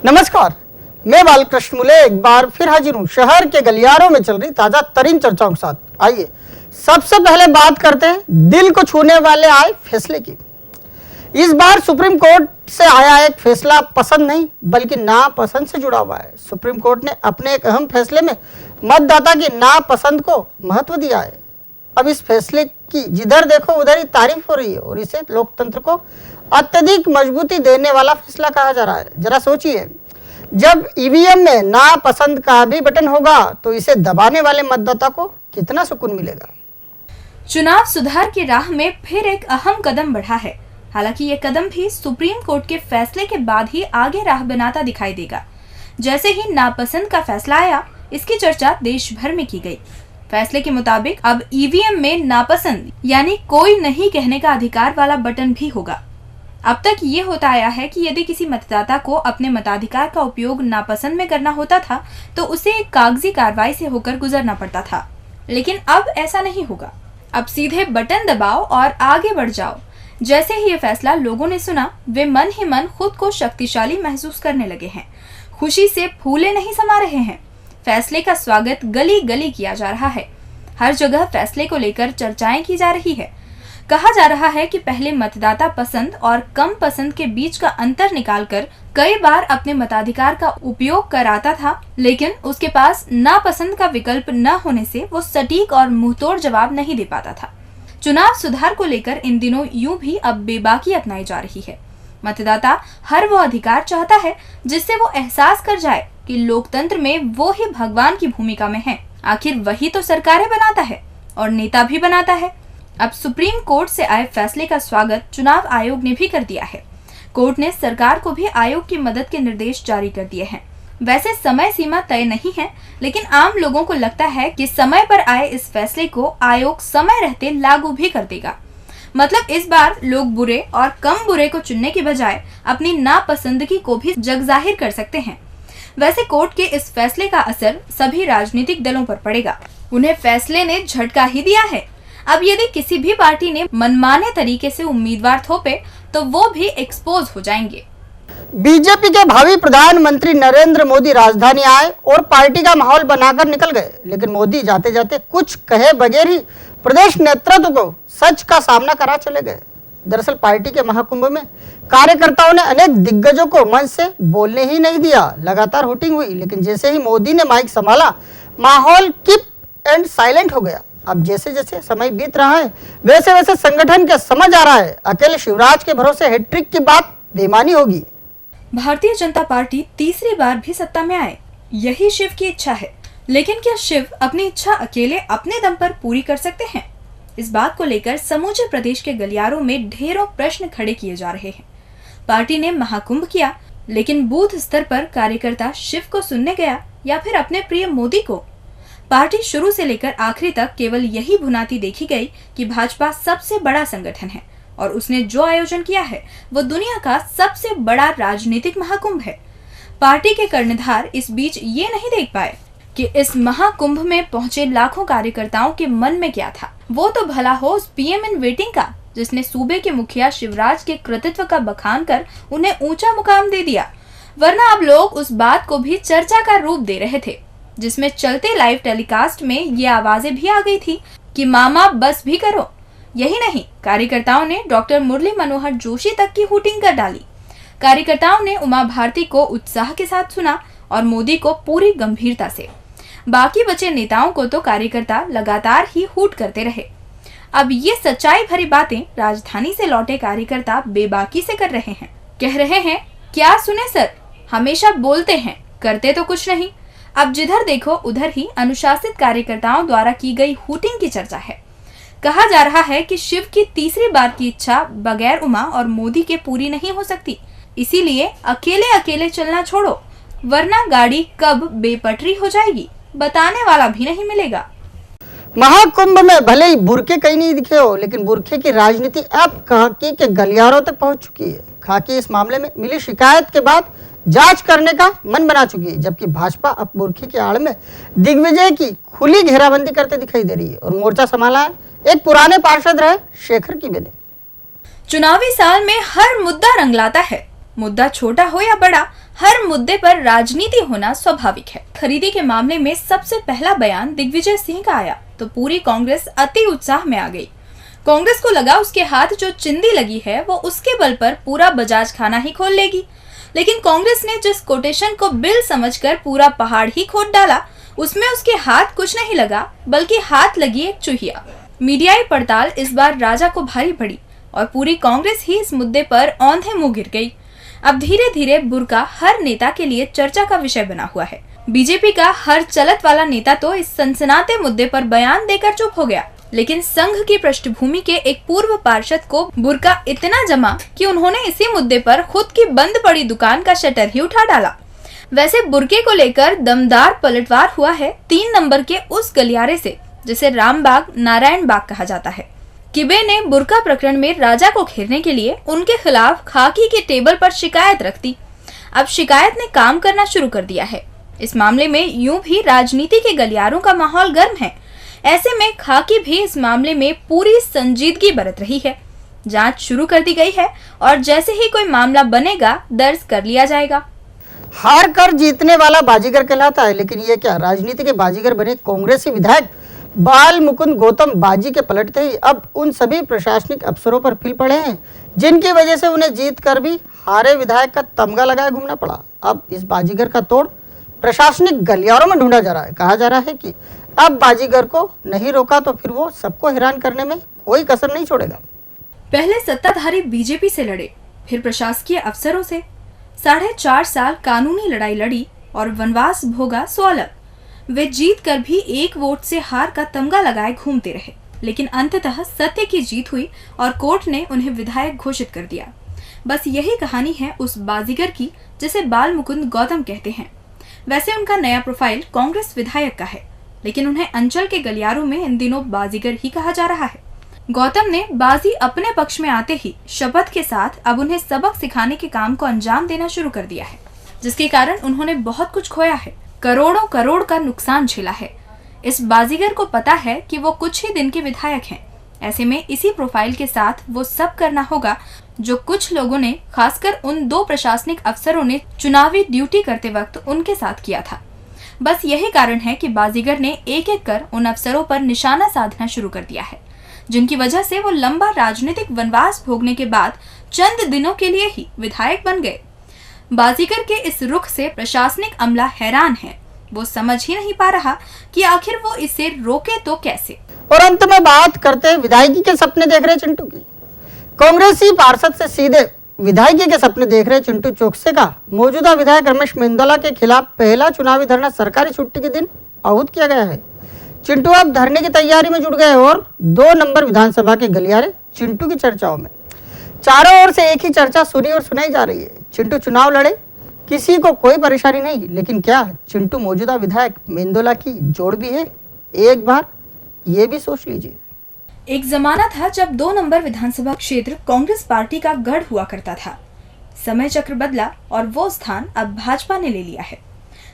नमस्कार, मैं बालकृष्ण मुले एक बार फिर हाजिर हूँ शहर के गलियारों में चल रही ताजा तरीन चर्चाओं के साथ। आइए सबसे पहले बात करते हैं दिल को छूने वाले आए फैसले की। इस बार सुप्रीम कोर्ट से आया एक फैसला पसंद नहीं बल्कि नापसंद से जुड़ा हुआ है। सुप्रीम कोर्ट ने अपने एक अहम फैसले में मतदाता की नापसंद को महत्व दिया है। अब इस फैसले की जिधर देखो उधर ही तारीफ हो रही है और इसे लोकतंत्र को अत्यधिक मजबूती देने वाला फैसला कहा जा रहा है। जरा सोचिए, जब ईवीएम में नापसंद का भी बटन होगा तो इसे दबाने वाले मतदाता को कितना सुकून मिलेगा। चुनाव सुधार की राह में फिर एक अहम कदम बढ़ा है। हालांकि ये कदम भी सुप्रीम कोर्ट के फैसले के बाद ही आगे राह बनाता दिखाई देगा। जैसे ही नापसंद का फैसला आया, इसकी चर्चा देश भर में की गई। फैसले के मुताबिक अब ईवीएम में नापसंद यानी कोई नहीं कहने का अधिकार वाला बटन भी होगा। अब तक ये होता आया है कि यदि किसी मतदाता को अपने मताधिकार का उपयोग नापसंद में करना होता था तो उसे एक कागजी कार्रवाई से होकर गुजरना पड़ता था, लेकिन अब ऐसा नहीं होगा। अब सीधे बटन दबाओ और आगे बढ़ जाओ। जैसे ही ये फैसला लोगों ने सुना, वे मन ही मन खुद को शक्तिशाली महसूस करने लगे हैं। खुशी से फूले नहीं समा रहे हैं। फैसले का स्वागत गली गली किया जा रहा है। हर जगह फैसले को लेकर चर्चाएं की जा रही है। कहा जा रहा है कि पहले मतदाता पसंद और कम पसंद के बीच का अंतर निकालकर कई बार अपने मताधिकार का उपयोग कराता था, लेकिन उसके पास नापसंद का विकल्प न होने से वो सटीक और मुंहतोड़ जवाब नहीं दे पाता था। चुनाव सुधार को लेकर इन दिनों यूं भी अब बेबाकी अपनाई जा रही है। मतदाता हर वो अधिकार चाहता है जिससे वो एहसास कर जाए कि लोकतंत्र में वो ही भगवान की भूमिका में है। आखिर वही तो सरकारें बनाता है और नेता भी बनाता है। अब सुप्रीम कोर्ट से आए फैसले का स्वागत चुनाव आयोग ने भी कर दिया है। कोर्ट ने सरकार को भी आयोग की मदद के निर्देश जारी कर दिए हैं। वैसे समय सीमा तय नहीं है, लेकिन आम लोगों को लगता है कि समय पर आए इस फैसले को आयोग समय रहते लागू भी कर देगा। मतलब इस बार लोग बुरे और कम बुरे को चुनने की बजाय अपनी नापसंदगी को भी जग जाहिर कर सकते हैं। वैसे कोर्ट के इस फैसले का असर सभी राजनीतिक दलों पर पड़ेगा। उन्हें फैसले ने झटका ही दिया है। अब यदि किसी भी पार्टी ने मनमाने तरीके से उम्मीदवार थोपे तो वो भी एक्सपोज हो जाएंगे। बीजेपी के भावी प्रधानमंत्री नरेंद्र मोदी राजधानी आए और पार्टी का माहौल बनाकर निकल गए, लेकिन मोदी जाते जाते कुछ कहे बगैर ही प्रदेश नेतृत्व को सच का सामना करा चले गए। दरअसल पार्टी के महाकुंभ में कार्यकर्ताओं ने अनेक दिग्गजों को मंच से बोलने ही नहीं दिया। लगातार हुटिंग हुई, लेकिन जैसे ही मोदी ने माइक संभाला, माहौल कीप एंड साइलेंट हो गया। अब जैसे जैसे समय बीत रहा है वैसे वैसे संगठन के समझ आ रहा है अकेले शिवराज के भरोसे हैट्रिक की बात बेईमानी होगी। भारतीय जनता पार्टी तीसरी बार भी सत्ता में आए, यही शिव की इच्छा है। लेकिन क्या शिव अपनी इच्छा अकेले अपने दम पर पूरी कर सकते हैं? इस बात को लेकर समूचे प्रदेश के गलियारों में ढेरों प्रश्न खड़े किए जा रहे हैं। पार्टी ने महाकुंभ किया, लेकिन बूथ स्तर पर कार्यकर्ता शिव को सुनने गया या फिर अपने प्रिय मोदी को? पार्टी शुरू से लेकर आखिरी तक केवल यही भुनाती देखी गई कि भाजपा सबसे बड़ा संगठन है और उसने जो आयोजन किया है वो दुनिया का सबसे बड़ा राजनीतिक महाकुंभ है। पार्टी के कर्णधार इस बीच ये नहीं देख पाए कि इस महाकुंभ में पहुंचे लाखों कार्यकर्ताओं के मन में क्या था। वो तो भला हो उस पीएम इन वेटिंग का, जिसने सूबे के मुखिया शिवराज के कृतित्व का बखान कर उन्हें ऊंचा मुकाम दे दिया। वरना अब लोग उस बात को भी चर्चा का रूप दे रहे थे, जिसमें चलते लाइव टेलीकास्ट में ये आवाजें भी आ गई थी कि मामा बस भी करो। यही नहीं, कार्यकर्ताओं ने डॉक्टर मुरली मनोहर जोशी तक की हुटिंग कर डाली। कार्यकर्ताओं ने उमा भारती को उत्साह के साथ सुना और मोदी को पूरी गंभीरता से। बाकी बचे नेताओं को तो कार्यकर्ता लगातार ही हूट करते रहे। अब ये सच्चाई भरी बातें राजधानी से लौटे कार्यकर्ता बेबाकी से कर रहे हैं। कह रहे हैं, क्या सुने सर, हमेशा बोलते हैं, करते तो कुछ नहीं। अब जिधर देखो उधर ही अनुशासित कार्यकर्ताओं द्वारा की गई हुटिंग की चर्चा है। कहा जा रहा है कि शिव की तीसरी बार की इच्छा बगैर उमा और मोदी के पूरी नहीं हो सकती, इसीलिए अकेले अकेले चलना छोड़ो, वरना गाड़ी कब बेपटरी हो जाएगी बताने वाला भी नहीं मिलेगा। महाकुंभ में भले ही बुरखे कहीं नहीं दिखे हो, लेकिन बुरखे की राजनीति अब खाकी के गलियारों तक पहुंच चुकी है। खाकी इस मामले में मिली शिकायत के बाद जांच करने का मन बना चुकी है, जबकि भाजपा अब बुरखे की आड़ में दिग्विजय की खुली घेराबंदी करते दिखाई दे रही है और मोर्चा संभाला है एक पुराने पार्षद रहे शेखर की बेटे। चुनावी साल में हर मुद्दा रंग लाता है। मुद्दा छोटा हो या बड़ा, हर मुद्दे पर राजनीति होना स्वाभाविक है। खरीदी के मामले में सबसे पहला बयान दिग्विजय सिंह का आया तो पूरी कांग्रेस अति उत्साह में आ गई। कांग्रेस को लगा उसके हाथ जो चिंदी लगी है वो उसके बल पर पूरा बजाज खाना ही खोल लेगी। लेकिन कांग्रेस ने जिस कोटेशन को बिल समझकर पूरा पहाड़ ही खोद डाला, उसमें उसके हाथ कुछ नहीं लगा, बल्कि हाथ लगी एक चूहिया। मीडियाई पड़ताल इस बार राजा को भारी पड़ी और पूरी कांग्रेस ही इस मुद्दे पर औंधे मुंह गिर गई। अब धीरे धीरे बुर्का हर नेता के लिए चर्चा का विषय बना हुआ है। बीजेपी का हर चलत वाला नेता तो इस सनसनाते मुद्दे पर बयान देकर चुप हो गया, लेकिन संघ की पृष्ठभूमि के एक पूर्व पार्षद को बुर्का इतना जमा कि उन्होंने इसी मुद्दे पर खुद की बंद पड़ी दुकान का शटर ही उठा डाला। वैसे बुर्के को लेकर दमदार पलटवार हुआ है 3 नंबर के उस गलियारे से जिसे रामबाग नारायण बाग कहा जाता है। किबे ने बुर्का प्रकरण में राजा को घेरने के लिए उनके खिलाफ खाकी के टेबल पर शिकायत रख दी। अब शिकायत ने काम करना शुरू कर दिया है। इस मामले में यूं भी राजनीति के गलियारों का माहौल गर्म है। ऐसे में खाकी भी इस मामले में पूरी संजीदगी बरत रही है। जांच शुरू कर दी गई है और जैसे ही कोई मामला बनेगा दर्ज कर लिया जाएगा। हार कर जीतने वाला बाजीगर कहलाता है, लेकिन ये क्या राजनीति के बाजीगर बने कांग्रेसी विधायक बाल मुकुंद गौतम बाजी के पलटते ही अब उन सभी प्रशासनिक अफसरों पर फिर पड़े हैं जिनकी वजह से उन्हें जीत कर भी हारे विधायक का तमगा लगाए घूमना पड़ा। अब इस बाजीगर का तोड़ प्रशासनिक गलियारों में ढूंढा जा रहा है। कहा जा रहा है कि अब बाजीगर को नहीं रोका तो फिर वो सबको हैरान करने में कोई कसर नहीं छोड़ेगा। पहले सत्ताधारी बीजेपी से लड़े, फिर प्रशासकीय अफसरों से 4.5 साल कानूनी लड़ाई लड़ी और वनवास भोगा 16। वे जीत कर भी 1 वोट से हार का तमगा लगाए घूमते रहे, लेकिन अंततः सत्य की जीत हुई और कोर्ट ने उन्हें विधायक घोषित कर दिया। बस यही कहानी है उस बाजीगर की जिसे बाल मुकुंद गौतम कहते हैं। वैसे उनका नया प्रोफाइल कांग्रेस विधायक का है, लेकिन उन्हें अंचल के गलियारों में इन दिनों बाजीगर ही कहा जा रहा है। गौतम ने बाजी अपने पक्ष में आते ही शपथ के साथ अब उन्हें सबक सिखाने के काम को अंजाम देना शुरू कर दिया है, जिसके कारण उन्होंने बहुत कुछ खोया है, करोड़ों करोड़ का नुकसान झेला है। इस बाजीगर को पता है कि वो कुछ ही दिन के विधायक हैं। ऐसे में इसी प्रोफाइल के साथ वो सब करना होगा जो कुछ लोगों ने, खासकर उन 2 प्रशासनिक अफसरों ने चुनावी ड्यूटी करते वक्त उनके साथ किया था। बस यही कारण है कि बाजीगर ने एक एक कर उन अफसरों पर निशाना साधना शुरू कर दिया है, जिनकी वजह से वो लंबा राजनीतिक वनवास भोगने के बाद चंद दिनों के लिए ही विधायक बन गए। बाजीगर के इस रुख से प्रशासनिक अमला हैरान है। वो समझ ही नहीं पा रहा कि आखिर वो इसे रोके तो कैसे। और अंत में बात करते हैं विधायकी के सपने देख रहे चिंटू की। कांग्रेसी पार्षद से सीधे विधायकी के सपने देख रहे चिंटू चोकसे का मौजूदा विधायक रमेश मेंदोला के खिलाफ पहला चुनावी धरना सरकारी छुट्टी के दिन आहूत किया गया है। चिंटू अब धरने की तैयारी में जुट गए और 2 नंबर विधानसभा के गलियारे चिंटू की चर्चाओं में। चारों ओर से एक ही चर्चा सुनी और सुनाई जा रही है। चिंटू चुनाव लड़े, किसी को कोई परेशानी नहीं, लेकिन क्या चिंटू मौजूदा विधायक मेंदोला की जोड़ भी है? एक बार ये भी सोच लीजिए। एक जमाना था जब 2 नंबर विधानसभा क्षेत्र कांग्रेस पार्टी का गढ़ हुआ करता था। समय चक्र बदला और वो स्थान अब भाजपा ने ले लिया है।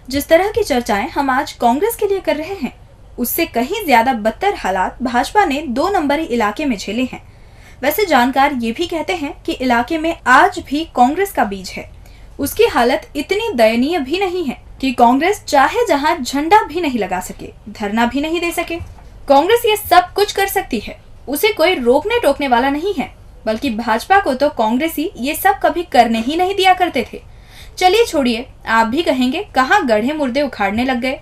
जिस तरह की चर्चाएं हम आज कांग्रेस के लिए कर रहे हैं, उससे कहीं ज्यादा बदतर हालात भाजपा ने 2 नंबरी इलाके में झेले हैं। वैसे जानकार ये भी कहते हैं कि इलाके में आज भी कांग्रेस का बीज है। उसकी हालत इतनी दयनीय भी नहीं है कि कांग्रेस चाहे जहां झंडा भी नहीं लगा सके, धरना भी नहीं दे सके। कांग्रेस ये सब कुछ कर सकती है, उसे कोई रोकने टोकने वाला नहीं है, बल्कि भाजपा को तो कांग्रेसी ये सब कभी करने ही नहीं दिया करते थे। चलिए छोड़िए, आप भी कहेंगे कहाँ गढ़े मुर्दे उखाड़ने लग गए।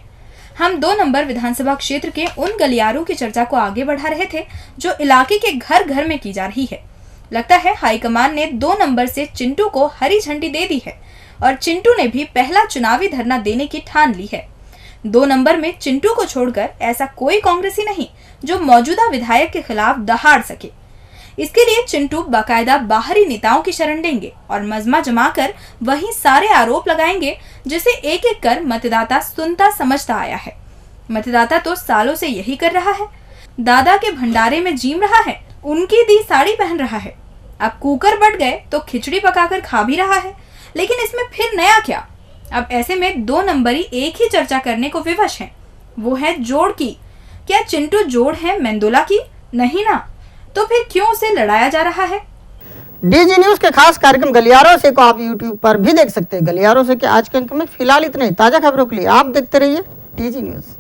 हम 2 नंबर विधानसभा क्षेत्र के उन गलियारों की चर्चा को आगे बढ़ा रहे थे जो इलाके के घर घर में की जा रही है। लगता है हाईकमान ने 2 नंबर से चिंटू को हरी झंडी दे दी है और चिंटू ने भी पहला चुनावी धरना देने की ठान ली है। 2 नंबर में चिंटू को छोड़कर ऐसा कोई कांग्रेसी नहीं जो मौजूदा विधायक के खिलाफ दहाड़ सके। इसके लिए चिंटू बाकायदा बाहरी नेताओं की शरण लेंगे और मजमा जमाकर वही सारे आरोप लगाएंगे जिसे एक एक कर मतदाता सुनता समझता आया है। मतदाता तो सालों से यही कर रहा है, दादा के भंडारे में जीम रहा है, उनकी दी साड़ी पहन रहा है। अब कुकर बट गए तो खिचड़ी पकाकर खा भी रहा है, लेकिन इसमें फिर नया क्या। अब ऐसे में 2 नंबरी एक ही चर्चा करने को विवश हैं, वो है जोड़ की। क्या चिंटू जोड़ है मेंदोला की? नहीं ना, तो फिर क्यों उसे लड़ाया जा रहा है? डीजी न्यूज के खास कार्यक्रम गलियारों से को आप यूट्यूब पर भी देख सकते हैं। गलियारों से के आज के अंक में फिलहाल इतना ही। ताजा खबरों के लिए आप देखते रहिए डीजी न्यूज।